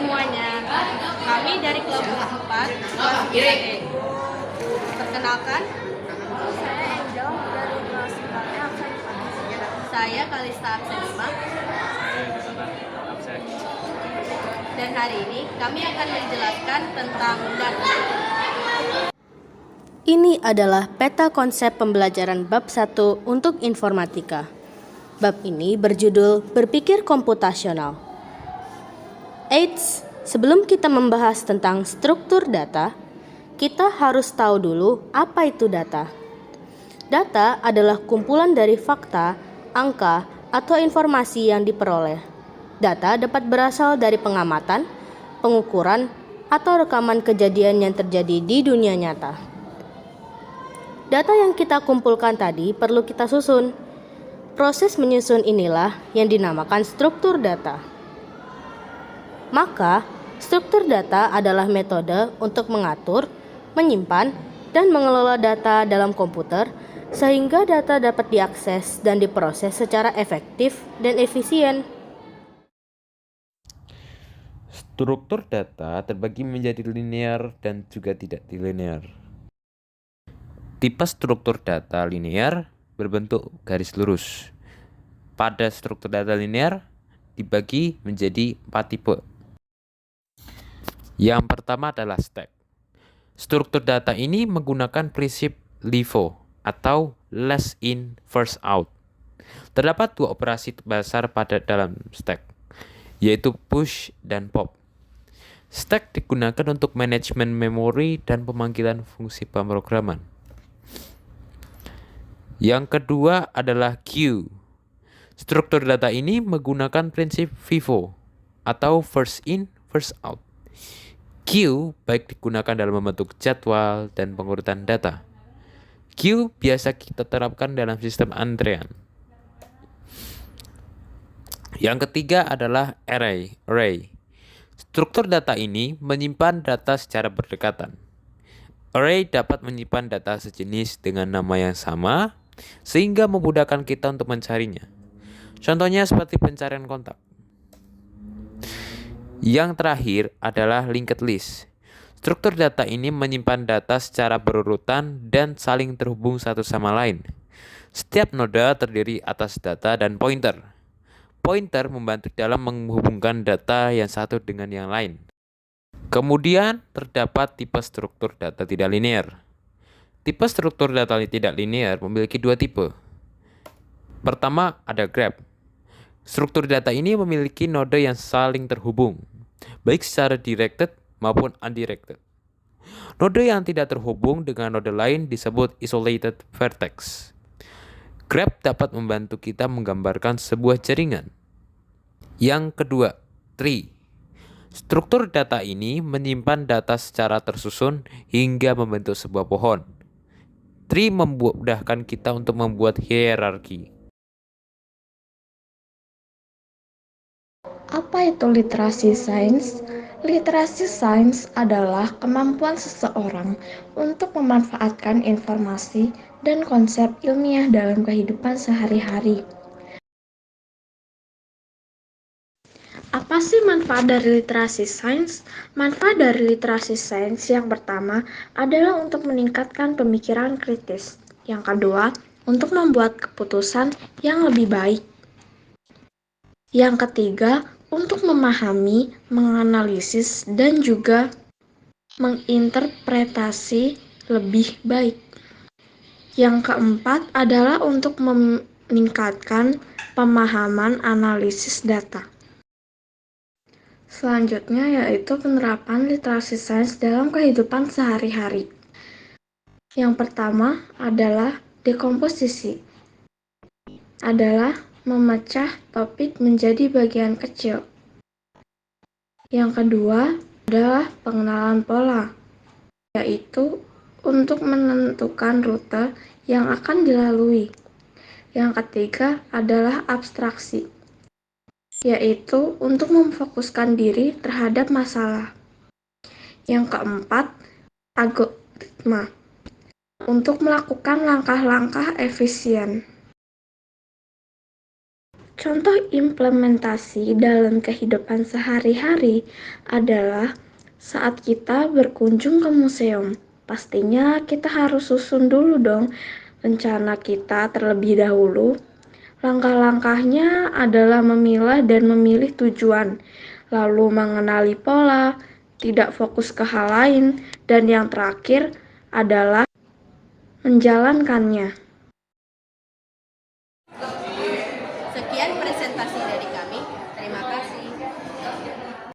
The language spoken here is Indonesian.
semuanya, kami dari kelompok 4 kelas 3E. Perkenalkan, Saya Angel dari kelas 4 absen 4. saya Kalista absen 5. Dan hari ini kami akan menjelaskan tentang data. Ini adalah peta konsep pembelajaran bab 1 untuk informatika. Bab ini berjudul Berpikir Komputasional. Eits, sebelum kita membahas tentang struktur data, kita harus tahu dulu apa itu data. Data adalah kumpulan dari fakta, angka, atau informasi yang diperoleh. Data dapat berasal dari pengamatan, pengukuran, atau rekaman kejadian yang terjadi di dunia nyata. Data yang kita kumpulkan tadi perlu kita susun. Proses menyusun inilah yang dinamakan struktur data. Maka, struktur data adalah metode untuk mengatur, menyimpan, dan mengelola data dalam komputer sehingga data dapat diakses dan diproses secara efektif dan efisien. Struktur data terbagi menjadi linear dan juga tidak linear. Tipe struktur data linear berbentuk garis lurus. Pada struktur data linear dibagi menjadi 4 tipe. Yang pertama adalah stack. Struktur data ini menggunakan prinsip LIFO atau last in first out. Terdapat 2 operasi dasar pada dalam stack, yaitu push dan pop. Stack digunakan untuk manajemen memori dan pemanggilan fungsi pemrograman. Yang kedua adalah queue. Struktur data ini menggunakan prinsip FIFO atau first in, first out. Queue baik digunakan dalam membentuk jadwal dan pengurutan data. Queue biasa kita terapkan dalam sistem antrean. Yang ketiga adalah array. Struktur data ini menyimpan data secara berdekatan. Array dapat menyimpan data sejenis dengan nama yang sama, sehingga memudahkan kita untuk mencarinya. Contohnya seperti pencarian kontak. Yang terakhir adalah linked list. Struktur data ini menyimpan data secara berurutan dan saling terhubung satu sama lain. Setiap node terdiri atas data dan pointer. Pointer membantu dalam menghubungkan data yang satu dengan yang lain. Kemudian terdapat tipe struktur data tidak linear. Tipe struktur data tidak linear memiliki 2 tipe. Pertama ada graph. Struktur data ini memiliki node yang saling terhubung, baik secara directed maupun undirected. Node yang tidak terhubung dengan node lain disebut isolated vertex. Graph dapat membantu kita menggambarkan sebuah jaringan. Yang kedua, tree. Struktur data ini menyimpan data secara tersusun hingga membentuk sebuah pohon. Tree memudahkan kita untuk membuat hierarki. Apa itu literasi sains? Literasi sains adalah kemampuan seseorang untuk memanfaatkan informasi dan konsep ilmiah dalam kehidupan sehari-hari. Apa sih manfaat dari literasi sains? Manfaat dari literasi sains yang pertama adalah untuk meningkatkan pemikiran kritis. Yang kedua, untuk membuat keputusan yang lebih baik. Yang ketiga, untuk memahami, menganalisis, dan juga menginterpretasi lebih baik. Yang keempat adalah untuk meningkatkan pemahaman analisis data. Selanjutnya yaitu penerapan literasi sains dalam kehidupan sehari-hari. Yang pertama adalah dekomposisi. Adalah memecah topik menjadi bagian kecil. Yang kedua adalah pengenalan pola, yaitu untuk menentukan rute yang akan dilalui. Yang ketiga adalah abstraksi, yaitu untuk memfokuskan diri terhadap masalah. Yang keempat, algoritma, untuk melakukan langkah-langkah efisien. Contoh implementasi dalam kehidupan sehari-hari adalah saat kita berkunjung ke museum. Pastinya kita harus susun dulu dong rencana kita terlebih dahulu. Langkah-langkahnya adalah memilah dan memilih tujuan, lalu mengenali pola, tidak fokus ke hal lain, dan yang terakhir adalah menjalankannya.